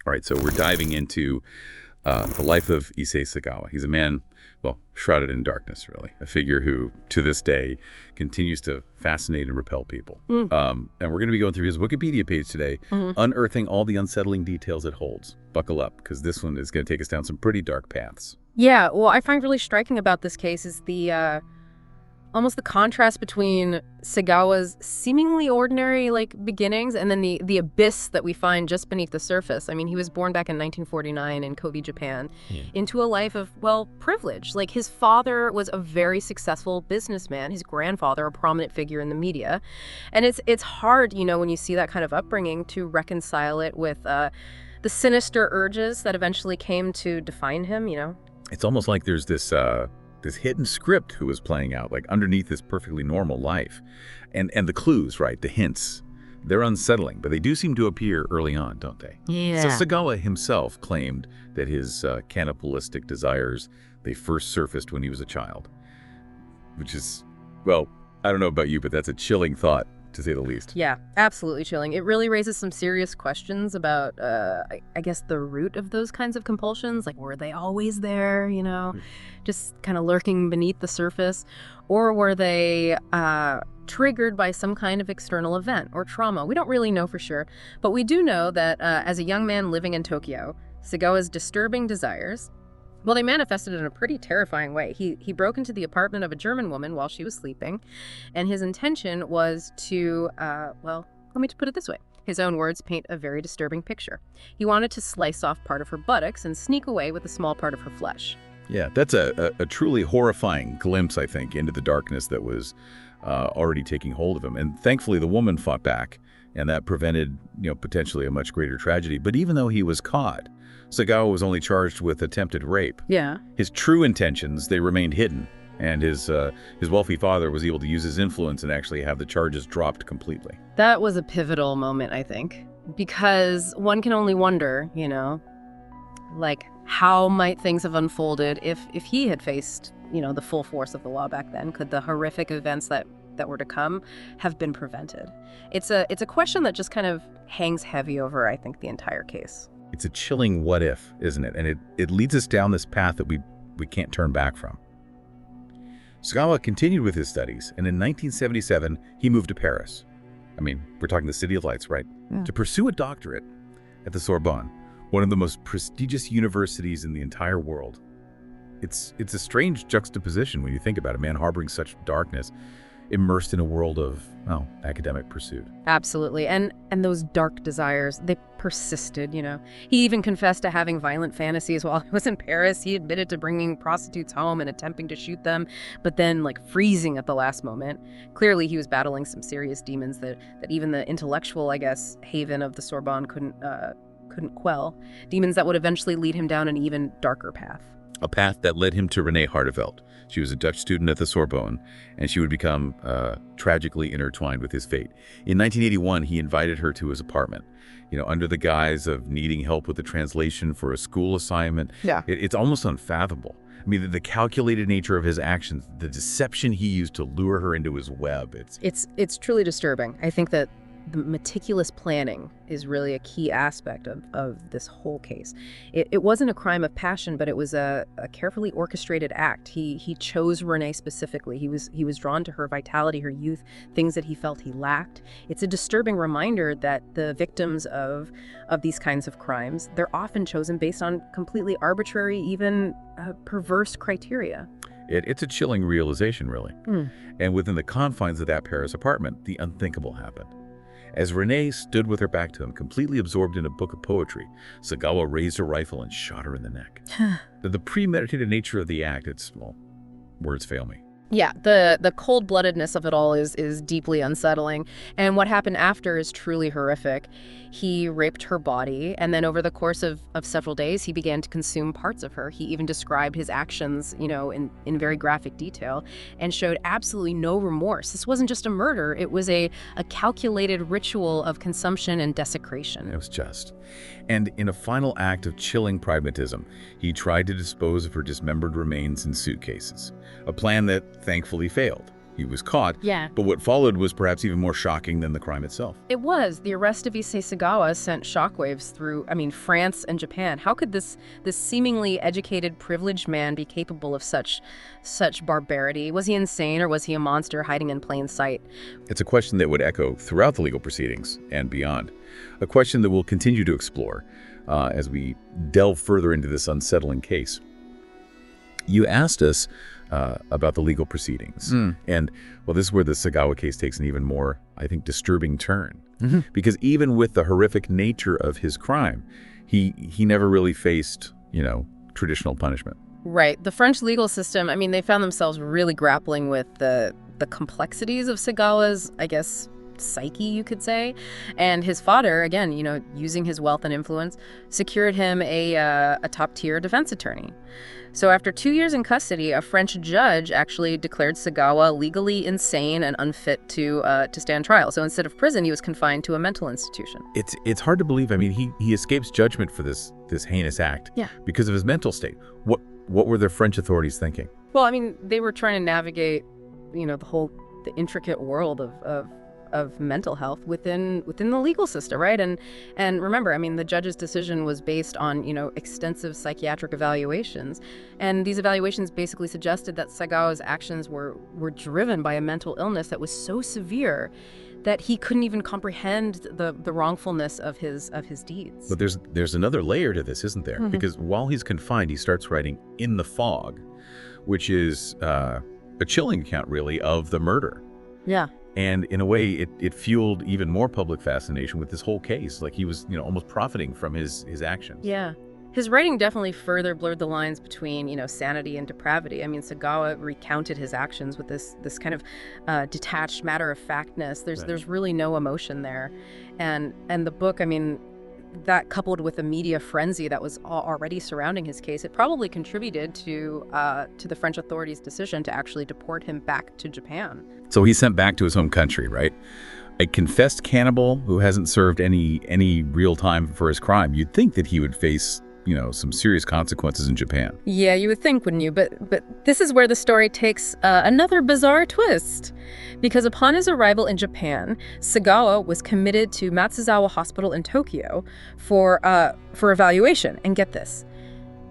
All right, so we're diving into the life of Issei Sagawa. He's a man, well, shrouded in darkness, really. A figure who, to this day, continues to fascinate and repel people. And we're going to be going through his Wikipedia page today, unearthing all the unsettling details it holds. Buckle up, because this one is going to take us down some pretty dark paths. Yeah, well, I find really striking about this case is the almost the contrast between Sagawa's seemingly ordinary beginnings and then the abyss that we find just beneath the surface. I mean, he was born back in 1949 in Kobe, Japan, into a life of, well, privilege. Like, his father was a very successful businessman, his grandfather a prominent figure in the media. And it's hard, when you see that kind of upbringing to reconcile it with the sinister urges that eventually came to define him, It's almost like there's this hidden script who was playing out, like underneath this perfectly normal life. And the clues, right, the hints, they're unsettling, but they do seem to appear early on, don't they? Yeah. So Sagawa himself claimed that his cannibalistic desires, they first surfaced when he was a child, which is, well, I don't know about you, but that's a chilling thought, to say the least. Yeah, absolutely chilling. It really raises some serious questions about, I guess, the root of those kinds of compulsions. Like, were they always there, just kind of lurking beneath the surface? Or were they triggered by some kind of external event or trauma? We don't really know for sure. But we do know that as a young man living in Tokyo, Sagawa's disturbing desires, well, they manifested in a pretty terrifying way. He broke into the apartment of a German woman while she was sleeping, and his intention was to, well, let me put it this way. His own words paint a very disturbing picture. He wanted to slice off part of her buttocks and sneak away with a small part of her flesh. Yeah, that's a truly horrifying glimpse, I think, into the darkness that was already taking hold of him. And thankfully, the woman fought back, and that prevented, potentially a much greater tragedy. But even though he was caught, Sagawa was only charged with attempted rape. Yeah. His true intentions, they remained hidden, and his wealthy father was able to use his influence and actually have the charges dropped completely. That was a pivotal moment, I think, because one can only wonder, how might things have unfolded if he had faced, the full force of the law back then? Could the horrific events that were to come have been prevented? It's a question that just kind of hangs heavy over, I think, the entire case. It's a chilling what if, isn't it? And it leads us down this path that we can't turn back from. Sagawa continued with his studies, and in 1977, he moved to Paris. I mean, we're talking the City of Lights, right? Yeah. To pursue a doctorate at the Sorbonne, one of the most prestigious universities in the entire world. It's a strange juxtaposition when you think about it, a man harboring such darkness, immersed in a world of, well, academic pursuit. Absolutely. And those dark desires, they persisted, He even confessed to having violent fantasies while he was in Paris. He admitted to bringing prostitutes home and attempting to shoot them, but then freezing at the last moment. Clearly, he was battling some serious demons that even the intellectual, I guess, haven of the Sorbonne couldn't quell. Demons that would eventually lead him down an even darker path. A path that led him to Renee Hartevelt. She was a Dutch student at the Sorbonne, and she would become tragically intertwined with his fate. In 1981, he invited her to his apartment, under the guise of needing help with the translation for a school assignment. Yeah. It's almost unfathomable. I mean, the calculated nature of his actions, the deception he used to lure her into his web. It's truly disturbing. I think that the meticulous planning is really a key aspect of this whole case. It wasn't a crime of passion, but it was a carefully orchestrated act. He chose Renee specifically. He was drawn to her vitality, her youth, things that he felt he lacked. It's a disturbing reminder that the victims of these kinds of crimes, they're often chosen based on completely arbitrary, even perverse criteria. It's a chilling realization, really. And within the confines of that Paris apartment, the unthinkable happened. As Renee stood with her back to him, completely absorbed in a book of poetry, Sagawa raised a rifle and shot her in the neck. The premeditated nature of the act, words fail me. Yeah, the cold-bloodedness of it all is deeply unsettling. And what happened after is truly horrific. He raped her body, and then over the course of several days, he began to consume parts of her. He even described his actions, in very graphic detail, and showed absolutely no remorse. This wasn't just a murder. It was a calculated ritual of consumption and desecration. It was just. And in a final act of chilling pragmatism, he tried to dispose of her dismembered remains in suitcases, a plan that thankfully failed. he was caught. Yeah. But what followed was perhaps even more shocking than the crime itself. It was. The arrest of Issei Sagawa sent shockwaves through, France and Japan. How could this seemingly educated, privileged man be capable of such barbarity? Was he insane, or was he a monster hiding in plain sight? It's a question that would echo throughout the legal proceedings and beyond. A question that we'll continue to explore as we delve further into this unsettling case. You asked us about the legal proceedings. And, well, this is where the Sagawa case takes an even more, I think, disturbing turn. Because even with the horrific nature of his crime, he never really faced, traditional punishment. Right. The French legal system, they found themselves really grappling with the complexities of Sagawa's, psyche, you could say. And his father, again, using his wealth and influence, secured him a top-tier defense attorney. So after 2 years in custody, a French judge actually declared Sagawa legally insane and unfit to stand trial. So instead of prison, he was confined to a mental institution. It's hard to believe. He escapes judgment for this heinous act because of his mental state. What were the French authorities thinking? Well, they were trying to navigate, the intricate world of mental health within the legal system, right? And remember, the judge's decision was based on, extensive psychiatric evaluations. And these evaluations basically suggested that Sagawa's actions were driven by a mental illness that was so severe that he couldn't even comprehend the wrongfulness of his deeds. But there's another layer to this, isn't there? Because while he's confined, he starts writing In the Fog, which is a chilling account, really, of the murder. Yeah. And in a way, it fueled even more public fascination with this whole case. Like he was, almost profiting from his actions. Yeah. His writing definitely further blurred the lines between, sanity and depravity. Sagawa recounted his actions with this kind of detached matter-of-factness. There's really no emotion there. And the book, that coupled with the media frenzy that was already surrounding his case, it probably contributed to the French authorities' decision to actually deport him back to Japan. So he's sent back to his home country, right? A confessed cannibal who hasn't served any real time for his crime. You'd think that he would face, some serious consequences in Japan. Yeah, you would think, wouldn't you? But this is where the story takes another bizarre twist. Because upon his arrival in Japan, Sagawa was committed to Matsuzawa Hospital in Tokyo for evaluation. And get this,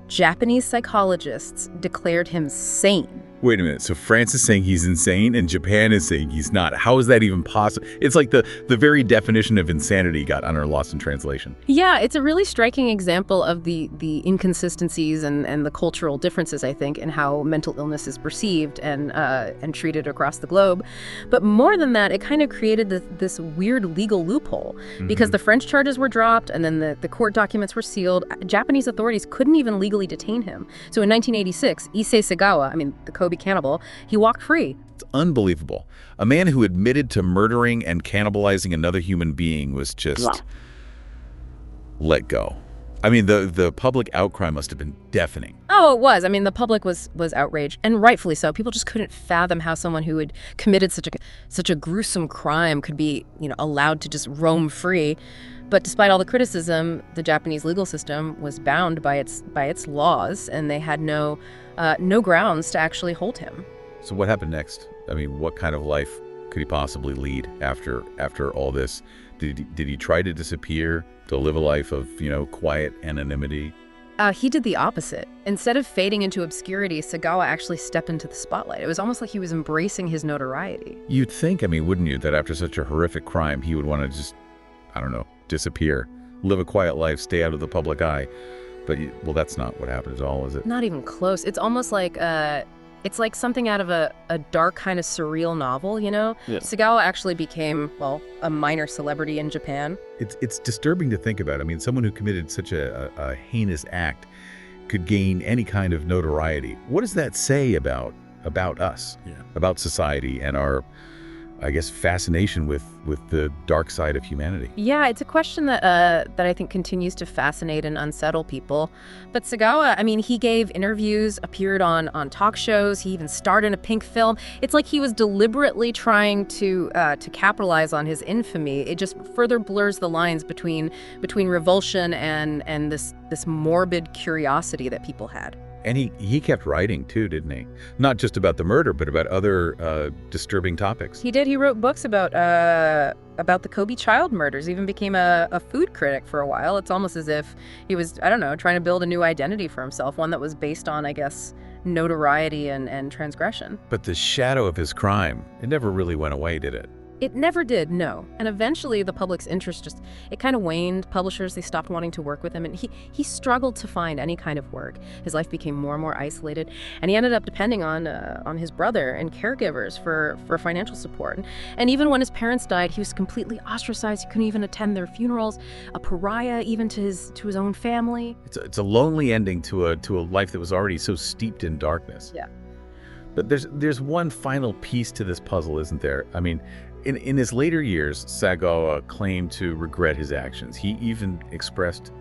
Japanese psychologists declared him sane. Wait a minute. So France is saying he's insane and Japan is saying he's not. How is that even possible? It's like the very definition of insanity got lost in translation. Yeah, it's a really striking example of the inconsistencies and the cultural differences, I think, in how mental illness is perceived and treated across the globe. But more than that, it kind of created this weird legal loophole because the French charges were dropped and then the court documents were sealed. Japanese authorities couldn't even legally detain him. So in 1986, Issei Sagawa, the Kobe Cannibal, he walked free. It's unbelievable. A man who admitted to murdering and cannibalizing another human being was just let go. The public outcry must have been deafening. Oh, it was. The public was outraged, and rightfully so. People just couldn't fathom how someone who had committed such a gruesome crime could be, allowed to just roam free. But despite all the criticism, the Japanese legal system was bound by its laws, and they had no grounds to actually hold him. So what happened next? What kind of life could he possibly lead after all this? Did he try to disappear, to live a life of, quiet anonymity? He did the opposite. Instead of fading into obscurity, Sagawa actually stepped into the spotlight. It was almost like he was embracing his notoriety. You'd think, wouldn't you, that after such a horrific crime, he would want to just, disappear, live a quiet life, stay out of the public eye. But, that's not what happened at all, is it? Not even close. It's almost like it's like something out of a dark kind of surreal novel, Yeah. Sagawa actually became, a minor celebrity in Japan. It's disturbing to think about. Someone who committed such a heinous act could gain any kind of notoriety. What does that say about us, about society and our, fascination with the dark side of humanity? Yeah, it's a question that I think continues to fascinate and unsettle people. But Sagawa, he gave interviews, appeared on talk shows. He even starred in a pink film. It's like he was deliberately trying to capitalize on his infamy. It just further blurs the lines between revulsion and this morbid curiosity that people had. And he kept writing, too, didn't he? Not just about the murder, but about other disturbing topics. He did. He wrote books about the Kobe child murders, even became a food critic for a while. It's almost as if he was, I don't know, trying to build a new identity for himself, one that was based on, I guess, notoriety and transgression. But the shadow of his crime, it never really went away, did it? It never did, no. And eventually the public's interest it kind of waned. Publishers, they stopped wanting to work with him, and he struggled to find any kind of work. His life became more and more isolated, and he ended up depending on his brother and caregivers for financial support. And even when his parents died, he was completely ostracized. He couldn't even attend their funerals, a pariah even to his own family. It's a lonely ending to a life that was already so steeped in darkness. Yeah. But there's one final piece to this puzzle, isn't there? I mean, in his later years, Sagawa claimed to regret his actions. He even expressed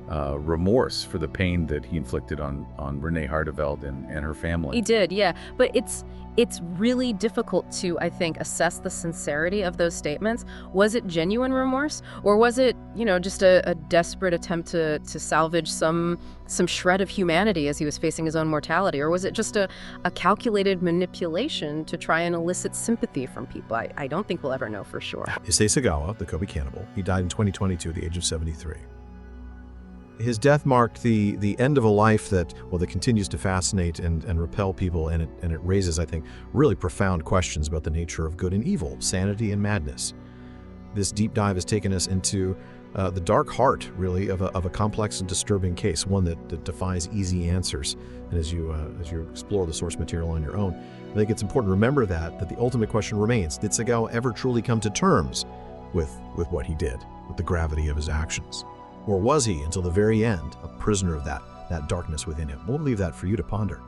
remorse for the pain that he inflicted on Renee Harteveld and her family. He did, yeah. But it's really difficult to, I think, assess the sincerity of those statements. Was it genuine remorse, or was it, just a desperate attempt to salvage some shred of humanity as he was facing his own mortality, or was it just a calculated manipulation to try and elicit sympathy from people? I don't think we'll ever know for sure. Issei Sagawa, the Kobe Cannibal, he died in 2022 at the age of 73. His death marked the end of a life that continues to fascinate and repel people, and it raises, I think, really profound questions about the nature of good and evil, sanity and madness. This deep dive has taken us into the dark heart, really, of a complex and disturbing case, one that defies easy answers. And as you explore the source material on your own, I think it's important to remember that the ultimate question remains: did Sagawa ever truly come to terms with what he did, with the gravity of his actions? Or was he, until the very end, a prisoner of that darkness within him? We'll leave that for you to ponder.